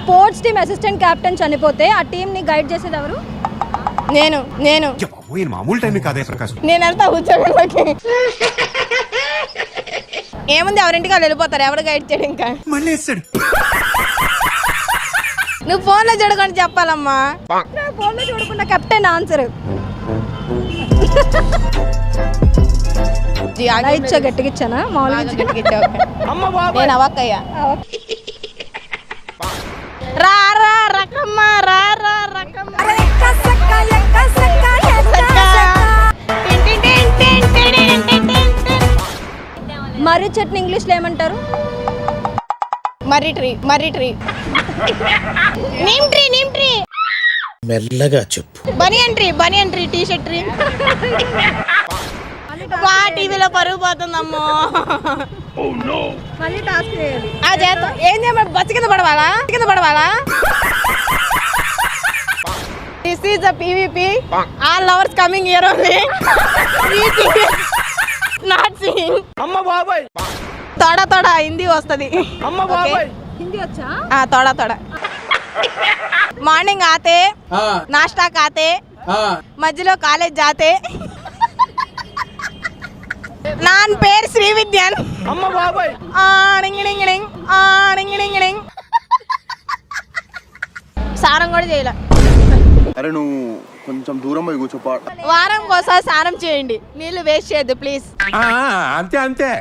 Sports team assistant captain చనిపోతే ఆ team ని గైడ్ చేసేది ఎవరు? నేను మామూలు టైం కాదే ప్రకాశం. నేను వెళ్తా ఉద్యోగంలోకి. ఏముంది, ఎవరింటికి వాళ్ళు వెళ్ళిపోతారు, ఎవరు గైడ్ చేయడు. ఇంకా మళ్ళీ వేస్తాడు. నువ్వు ఫోన్లో చూడకుండా చెప్పాలమ్మా. ఫోన్ లో చూడకుండా కెప్టెన్ ఆన్సర్. ఇచ్చా గట్టిగా ఇచ్చానా? మామూలుగా నేను అవక్కయ్యా. రా రా రకమ్మ, రా రా రకమ్మ. మర్రి చెట్ని ఇంగ్లీష్ లో ఏమంటారు? మర్రి ట్రీ. Neem tree. మెల్లగా చెప్పు. బనియన్ ట్రీ, టీ షర్ట్ ట్రీ. టీవీలో పరుగు పోతుందమ్మో. మళ్ళీ టాస్క్ చేయాలి. ఆ చేద్దాం. ఏం చేయమంటే బస్సు కింద పడవాలా? This is the PVP. All lovers coming here only. Not singing. అమ్మ బాబాయ్. తోడా హిందీ వస్తుంది. అమ్మ బాబాయ్. హిందీ వచ్చా? తోడా. మార్నింగ్ ఆతే, నాश्ता खाते, మధ్యలో కాలేజ్ జాతే. నాన్ పేరు శ్రీ విద్యాన్. అమ్మ బాబాయ్. సారం కూడా చేయలే. అరే నువ్వు కొంచెం దూరం పోయి కూర్చోపా. వారం కోసారి స్నానం చేయండి, నీళ్లు వేస్ట్ చేయొద్దు ప్లీజ్. అంతే